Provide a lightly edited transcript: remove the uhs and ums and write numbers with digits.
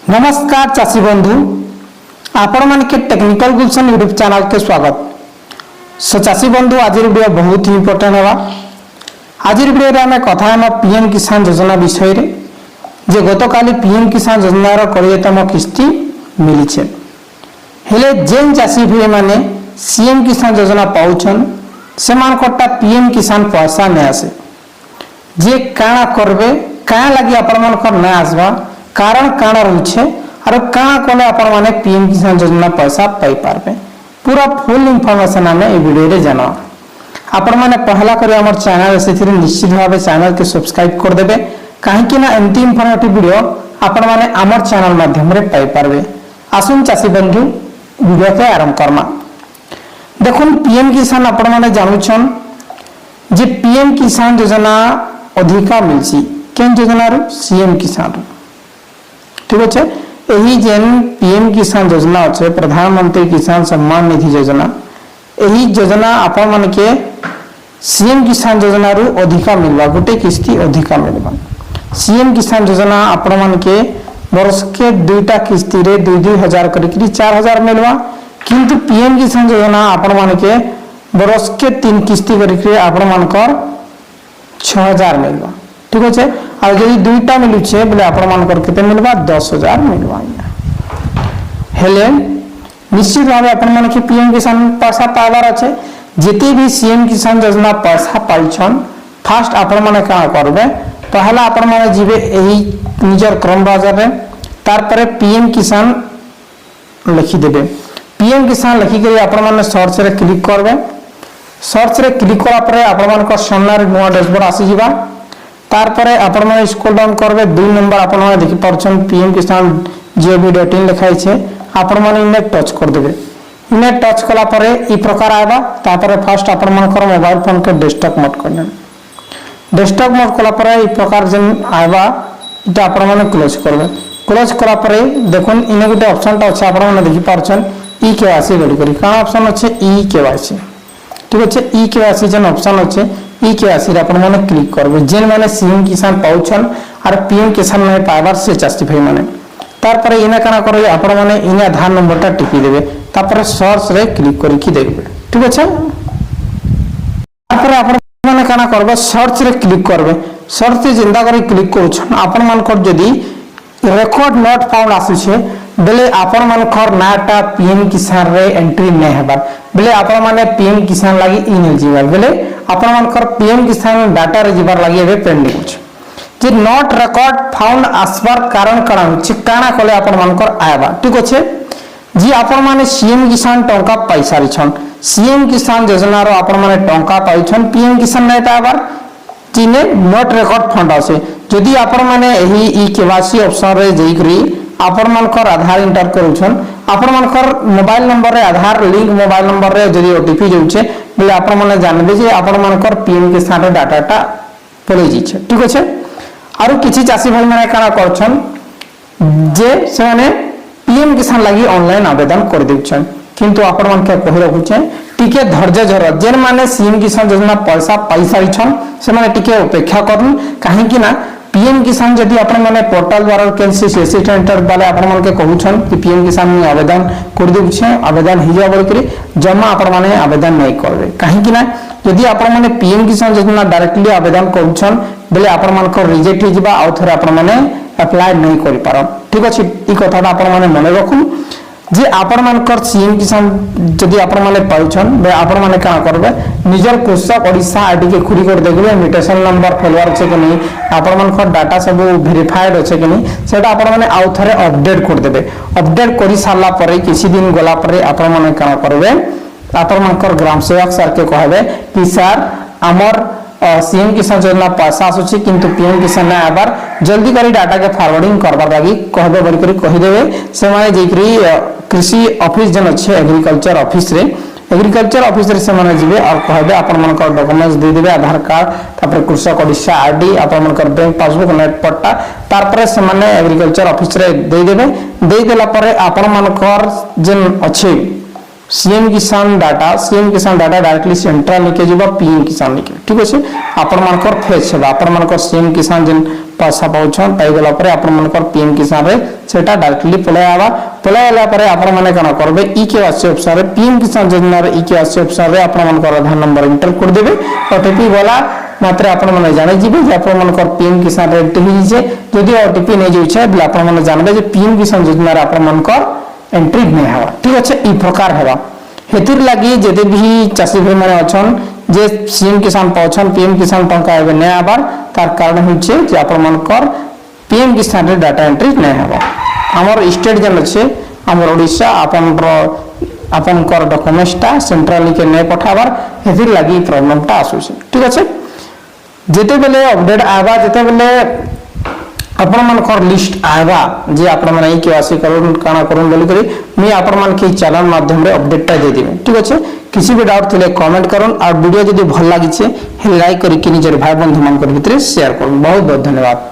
नमस्कार चाषी बंधु आपण मान के टेक्निकल गुलशन यूट्यूब चैनल के स्वागत। सो चाषी बंधु आज वीडियो बहुत ही इंपोर्टेंट है। आज वीडियो रे हमें कथा हम पीएम किसान योजना विषय रे जे गतकाली पीएम किसान योजना रो 20तम किस्ती मिली छे। हेले जेन चाषी भाई माने सीएम किसान योजना पाउछन से मान कोटा पीएम किसान पैसा नै आसे जे काना करबे का लागि आपण मान कर नै आसबा कारण काण रही और काण कले आपण माने पीएम किसान योजना पैसा पाई पारबे पूरा फुल इनफॉरमेशन आमे ए वीडियो रे जानो। आपण माने पहला करे हमर चैनल से निश्चित भाव चैनल के सब्सक्राइब कर देबे काहे कि ना एंटी इनफॉर्मेटिव वीडियो आपण माने हमर चैनल माध्यम रे पाई पारबे। आसुन चासी बंधु वीडियो के आरंभ करमा। देखुन पीएम किसान आपण माने जानुछन जे पीएम किसान योजना अधिका मिलसी केन योजना रो सीएम किसान रो ठीक अच्छे। यही जेन पीएम किसान योजना अच्छे प्रधानमंत्री किसान सम्मान निधि योजना यही योजना आपण मन के सीएम किसान योजना रू अधिका मिलवा गोटे किस्ती अधिका मिलवा। सीएम किसान योजना आपण मन के वर्ष के दुईटा किस्ती रे 2,000 करिकरी 4,000 मिलवा किंतु पीएम किसान योजना आपण मन के वर्ष के 3 किस्ती करिकरी आपण मन कर 6,000 मिलवा ठीक अच्छे। और यदि दुईटा मिलू छे बोले आपण मानकर केते मिलवा 10,000 मिलवा। हेले निश्चित भाव आपण मान के पीएम किसान पैसा पावर अच्छे जेते भी सीएम किसान योजना पैसा पाइछन फास्ट आपण माने का करबे पहला आपण माने जीवे एही निजर क्रम बाजार रे तार परे पीएम किसान लिखि देबे। पीएम किसान लिखि के आपण माने सर्च रे क्लिक करबे। सर्च रे क्लिक करा परे आपण मान को सामने नुवा डैशबोर्ड आसी जिबा तार परे आपण माने स्क्रॉल डाउन करबे 2 नंबर आपण माने देखि परछन पीएम किसान gov.in लिखाइ छे आपण माने इने टच कर देबे। इने टच कला परे ई प्रकार आबा तापर फर्स्ट आपण मान कर मोबाइल फोन के डेस्कटॉप मोड करने डेस्कटॉप मोड कला परे ई प्रकार जन आबा इटा आपण माने क्लोज करबे। क्लोज कला परे देखुन इने गुटे ऑप्शन ता अछि आपण माने देखि परछन ई केवाईसी गडी करी का ऑप्शन अछि ई केवाईसी ठीक अछि। ई केवाईसी जन ऑप्शन अछि ई केवाईसी रे आपण माने क्लिक करबे जेन माने सीएम किसान पाउछन और पीएम किसान नै पावर से चाषी भाई माने तार पर इने काना करबे आपण माने इने आधार नंबर ता टिपी देबे तापर सर्च रे क्लिक करी कि देखबे ठीक अछि। तापर आपण माने काना करबे सर्च रे क्लिक करबे। सर्च रे जिंदा करी क्लिक करूछन आपण मान कर जदी रेकॉर्ड नॉट फाउंड आसी छे बेले आपण मान कर नाटा पीएम किसान रे एंट्री नै हेबार बेले आपण माने पीएम किसान लागि इनेलिजिबल बेले आपण मान कर पीएम किसान डाटा रे जिबार लागि एबे पेंडिंग होछ जे नॉट रेकॉर्ड फाउंड आसबार कारण काना होछ काना कोले आपण मान कर आयबा ठीक अछि। जी आपण माने सीएम किसान टंका पैसा रिछन सीएम किसान योजना रो आपण माने टंका पाइछन पीएम किसान नै ताबार जिने नॉट रेकॉर्ड फंड आसे जदी आपण माने एही ई केवाईसी ऑप्शन रे जईकरी आपण मानकर आधार इंटर करूछन आपण मानकर मोबाइल नंबर रे आधार लिंक मोबाइल नंबर रे जदी ओटीपी जाउछे बोले आपण माने जानबे जे आपण मानकर पीएम के साथ डाटाटा पळे जिछे ठीक अछि। आरो किछि चासी भाई माने काना करछन जे से माने पीएम किसान लागि ऑनलाइन आवेदन कर देउछन किंतु आपण मान के कहि रखुछे टिके धैर्य धर जेन माने सीएम किसान योजना पैसा पैसा इछन से माने टिके अपेक्षा करन काहे कि ना पीएम किसान जदी आपण माने पोर्टल द्वारा कैंसी असिस्टेंट वाले आपण मान के कहउछन कि पीएम किसान में आवेदन कर देउछे आवेदन हि जाबो करी जमा आपण माने आवेदन नै करबे काहे कि ना यदि आपण माने पीएम किसान योजना डायरेक्टली आवेदन करूछन बेले आपण मान को रिजेक्ट हि जिबा आ थरे आपण माने अप्लाई नै करि पारो ठीक अछि। ई कथाटा आपण माने मने रखु जे आपण मानकर सीएम किसान जदी आपण माने पाउछन बे आपण माने का करबे निजर कृषक ओडिसा आईडी के खुरी कर देखबे म्यूटेशन नंबर फेलवार छै कि नहीं आपण मानकर डाटा सब वेरीफाइड अछि कि नहीं सेटा आपण माने आउ थरे अपडेट कर देबे। अपडेट करि सारला परे किछि दिन गला परे आपण माने का करबे आपण मानकर ग्राम सेवक सर के कहबे कि सर हमर सीएम किसान योजना पैसा आसुछि किंतु पीएम किसान ना आबार जल्दी करी डाटा के फॉरवर्डिंग करबार लागि कहबे बरि करी कहि देबे से माने जेकरी कृषि ऑफिस जन अछि एग्रीकल्चर ऑफिस रे से माने जिबे और कहबे आपण मानकर डॉक्यूमेंट्स दे देबे आधार कार्ड तापर कृषक ओडिसा आईडी आपण मानकर बैंक पासबुक नेट पट्टा तार पर से माने एग्रीकल्चर ऑफिस रे दे देबे दे देला परे आपण मानकर जन अछि सीएम किसान डाटा डायरेक्टली सेंट्रल निके जिबा पीएम किसान निके ठीक अछि। आपण मानकर फेच सेबा आपण मानकर सीएम किसान जन पैसा पाउछन पाई गला परे आपण मनकर पीएम किसान रे सेटा डायरेक्टली पळे आवा पळे आला परे आपण माने कना करबे ई केवासी ऑप्शन रे पीएम किसान योजना रे ई केवासी ऑप्शन रे आपण मनकर आधार नंबर एंटर कर देबे ओटीपी वाला मात्र आपण माने जाने जिबे जे आपण मनकर पीएम किसान रे एंट्री जे जदि ओटीपी नै जे छै बला आपण माने जानबे जे पीएम किसान योजना रे आपण मनकर एंट्री नै हवा ठीक अछि ई प्रकार हेबा हेतिर लागि जदि भी चासी भाई माने अछन जे सीएम किसान पाछन पीएम किसान टंका एबे नै आबार तार कारण होचे जे आपण मनकर पीएम किसान रे डाटा एंट्री नै हवा हमर स्टेट जन अछि हमर ओडिसा आपन कर डॉक्यूमेंट्स ता सेंट्रल के नै पठाबार हेतिर लागि प्रॉब्लम ता आसु छै ठीक अछि जेते बेले अपडेट आबा जेते बेले आपण मनकर लिस्ट आबा जे आपण मन ई केवासी करून काना करून बोली करी मी आपण मन के चैनल माध्यम रे अपडेट ता दे दिबे ठीक अछि किसी भी डाउट थिले कमेंट करन और वीडियो जदी भल लागि छे लाइक करी कि निजर भाई बंधु मन कर भितरे शेयर करन बहुत बहुत धन्यवाद।